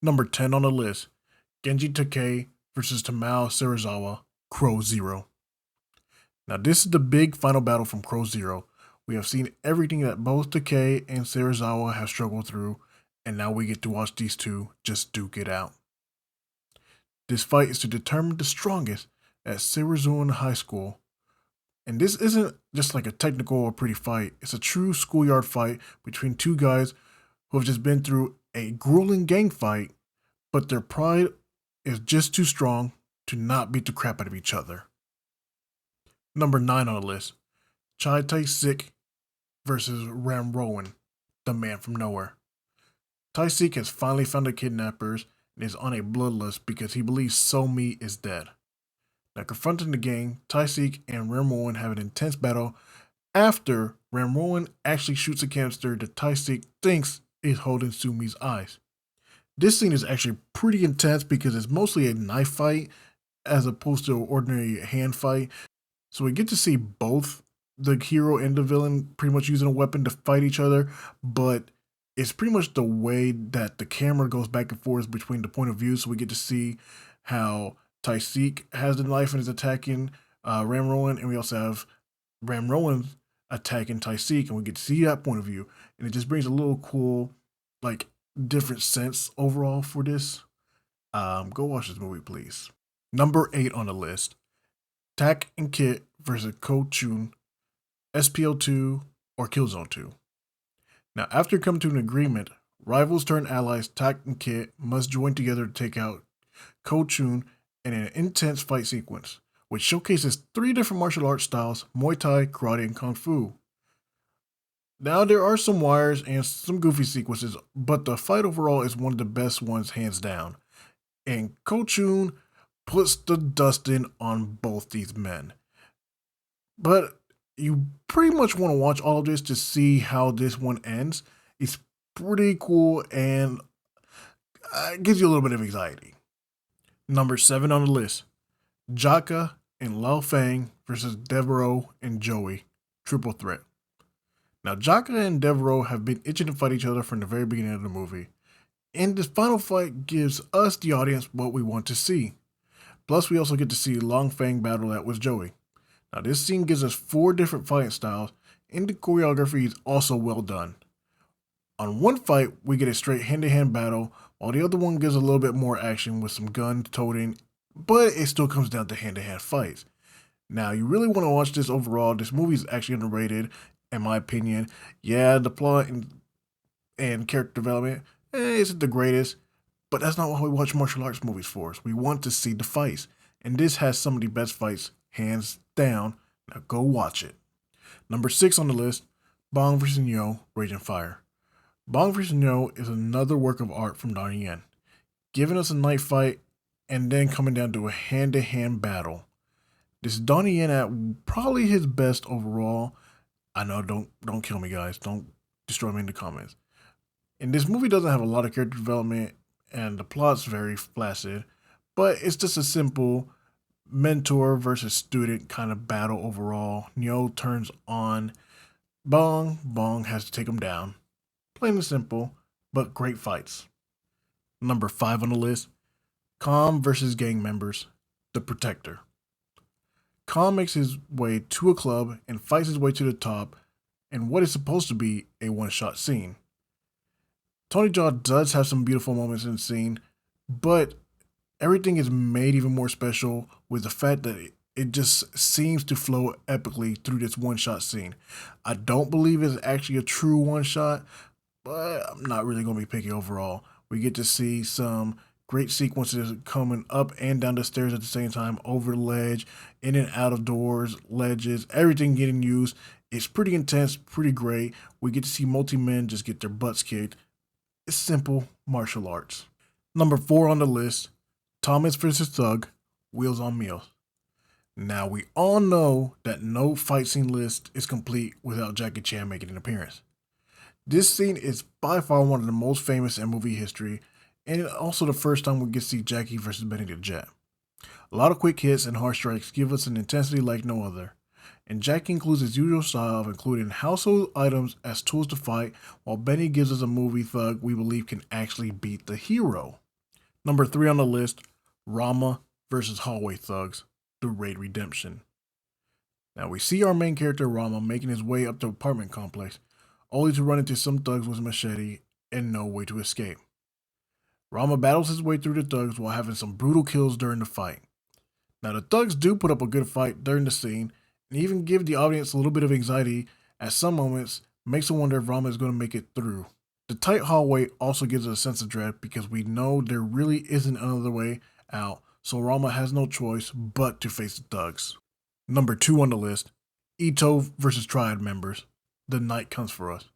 Number 10 on the list, Genji Takay versus Tamao Serizawa, Crow Zero. Now this is the big final battle from Crow Zero. We have seen everything that both Takay and Serizawa have struggled through, and now we get to watch these two just duke it out. This fight is to determine the strongest at Serizawa High School. And this isn't just like a technical or pretty fight, it's a true schoolyard fight between two guys who have just been through a grueling gang fight, but their pride is just too strong to not beat the crap out of each other. Number 9 on the list, Tae-Sik versus Ramrowan, the Man from Nowhere. Tae-Sik has finally found the kidnappers and is on a bloodlust because he believes So-Mi is dead. Now confronting the gang, Tae-Sik and Ramrowan have an intense battle after Ramrowan actually shoots a canister that Tae-Sik thinks is holding So-Mi's eyes. This scene is actually pretty intense because it's mostly a knife fight as opposed to an ordinary hand fight. So we get to see both the hero and the villain pretty much using a weapon to fight each other, but it's pretty much the way that the camera goes back and forth between the point of view. So we get to see how Tae-Sik has the knife and is attacking Ramrowan, and we also have Ramrowan attacking Tae-Sik, and we get to see that point of view, and it just brings a little cool, like, different sense overall for this. Go watch this movie, please. Number 8 on the list, Tak and Kit versus Ko-chun, SPO2 or Killzone 2. Now, after coming to an agreement, rivals turned allies Tak and Kit must join together to take out Ko-chun in an intense fight sequence, which showcases 3 different martial arts styles: Muay Thai, Karate, and Kung Fu. Now, there are some wires and some goofy sequences, but the fight overall is one of the best ones hands down. And Ko-chun puts the dusting on both these men. But you pretty much want to watch all of this to see how this one ends. It's pretty cool and gives you a little bit of anxiety. Number 7 on the list, Jaka and Lao Fang versus Devereaux and Joey, triple threat. Now, Jaka and Devereaux have been itching to fight each other from the very beginning of the movie, and this final fight gives us, the audience, what we want to see. Plus, we also get to see Long Fang battle that with Joey. Now, this scene gives us 4 different fighting styles, and the choreography is also well done. On one fight, we get a straight hand-to-hand battle, while the other one gives a little bit more action with some gun toting, but it still comes down to hand-to-hand fights. Now, you really want to watch this overall. This movie is actually underrated, in my opinion. Yeah, the plot and character development isn't the greatest, but that's not what we watch martial arts movies for. We want to see the fights, and this has some of the best fights, hands down. Now go watch it. Number 6 on the list, Bong vs. Yo, Raging Fire. Bong vs. Yo is another work of art from Donnie Yen, giving us a knife fight and then coming down to a hand-to-hand battle. This is Donnie Yen at probably his best overall. I know, don't kill me, guys. Don't destroy me in the comments. And this movie doesn't have a lot of character development, and the plot's very flaccid, but it's just a simple mentor versus student kind of battle overall. Nyo turns on Bong. Bong has to take him down. Plain and simple, but great fights. Number 5 on the list, Kham versus gang members, The Protector. Kham makes his way to a club and fights his way to the top in what is supposed to be a one-shot scene. Tony Jaa does have some beautiful moments in the scene, but everything is made even more special with the fact that it just seems to flow epically through this one-shot scene. I don't believe it's actually a true one-shot, but I'm not really going to be picky overall. We get to see some great sequences coming up and down the stairs at the same time, over the ledge, in and out of doors, ledges, everything getting used. It's pretty intense, pretty great. We get to see multi-men just get their butts kicked. It's simple martial arts. Number 4 on the list, Thomas vs. Thug, Wheels on Meals. Now, we all know that no fight scene list is complete without Jackie Chan making an appearance. This scene is by far one of the most famous in movie history, and also the first time we get to see Jackie versus Benny the Jet. A lot of quick hits and hard strikes give us an intensity like no other. And Jackie includes his usual style of including household items as tools to fight, while Benny gives us a movie thug we believe can actually beat the hero. Number 3 on the list, Rama versus Hallway Thugs, The Raid Redemption. Now we see our main character Rama making his way up the apartment complex, only to run into some thugs with a machete and no way to escape. Rama battles his way through the thugs while having some brutal kills during the fight. Now the thugs do put up a good fight during the scene, and even give the audience a little bit of anxiety at some moments, makes them wonder if Rama is going to make it through. The tight hallway also gives us a sense of dread because we know there really isn't another way out, so Rama has no choice but to face the thugs. Number 2 on the list, Ito versus Triad members, The Night Comes for Us.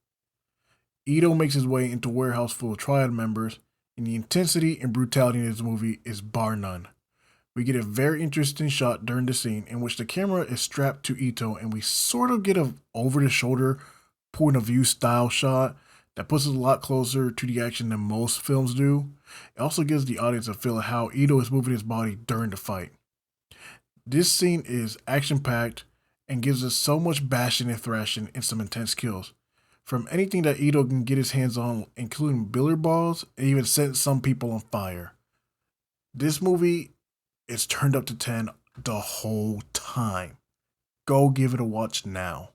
Ito makes his way into a warehouse full of Triad members, and the intensity and brutality in this movie is bar none. We get a very interesting shot during the scene in which the camera is strapped to Ito and we sort of get a over the shoulder point of view style shot that puts us a lot closer to the action than most films do. It also gives the audience a feel of how Ito is moving his body during the fight. This scene is action packed and gives us so much bashing and thrashing and some intense kills. From anything that Ito can get his hands on, including billiard balls, and even set some people on fire. This movie is turned up to 10 the whole time. Go give it a watch now.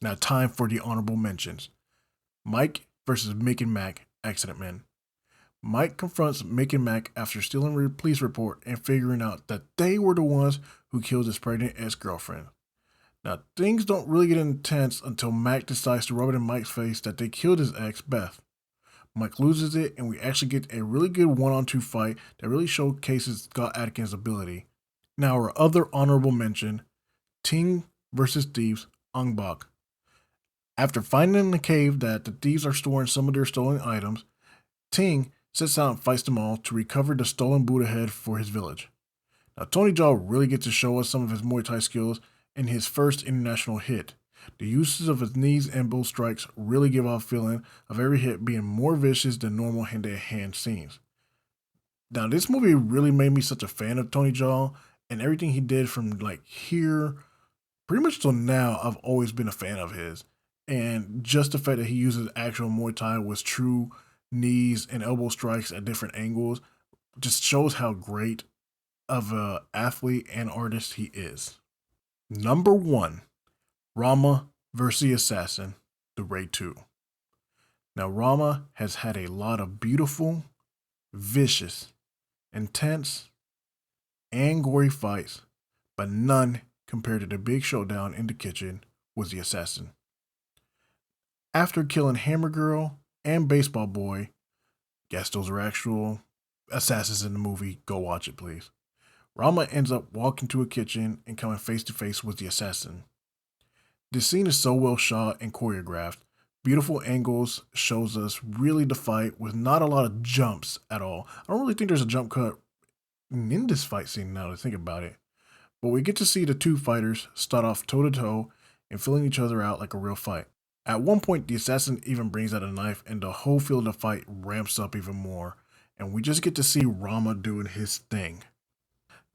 Now time for the honorable mentions. Mike versus Mick and Mac, Accident Men. Mike confronts Mick and Mac after stealing a police report and figuring out that they were the ones who killed his pregnant ex-girlfriend. Now, things don't really get intense until Mac decides to rub it in Mike's face that they killed his ex, Beth. Mike loses it, and we actually get a really good 1-on-2 fight that really showcases Scott Adkins' ability. Now, our other honorable mention, Ting versus Thieves, Ong-Bak. After finding in the cave that the thieves are storing some of their stolen items, Ting sets out and fights them all to recover the stolen Buddha head for his village. Now, Tony Jaa really gets to show us some of his Muay Thai skills in his first international hit. The uses of his knees and elbow strikes really give off a feeling of every hit being more vicious than normal hand-to-hand scenes. Now, this movie really made me such a fan of Tony Jaa, and everything he did from like here, pretty much till now, I've always been a fan of his. And just the fact that he uses actual Muay Thai with true knees and elbow strikes at different angles just shows how great of an athlete and artist he is. Number 1, Rama versus the Assassin, The Raid 2. Now, Rama has had a lot of beautiful, vicious, intense, and gory fights, but none compared to the big showdown in the kitchen with the Assassin. After killing Hammer Girl and Baseball Boy, yes, those are actual assassins in the movie, go watch it please. Rama ends up walking to a kitchen and coming face to face with the assassin. This scene is so well shot and choreographed. Beautiful angles shows us really the fight with not a lot of jumps at all. I don't really think there's a jump cut in this fight scene now that I think about it. But we get to see the two fighters start off toe to toe and filling each other out like a real fight. At one point, the assassin even brings out a knife and the whole feel of the fight ramps up even more. And we just get to see Rama doing his thing.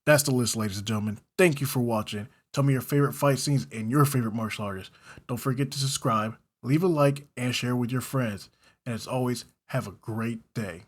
That's the list, ladies and gentlemen. Thank you for watching. Tell me your favorite fight scenes and your favorite martial artists. Don't forget to subscribe, leave a like, and share with your friends. And as always, have a great day.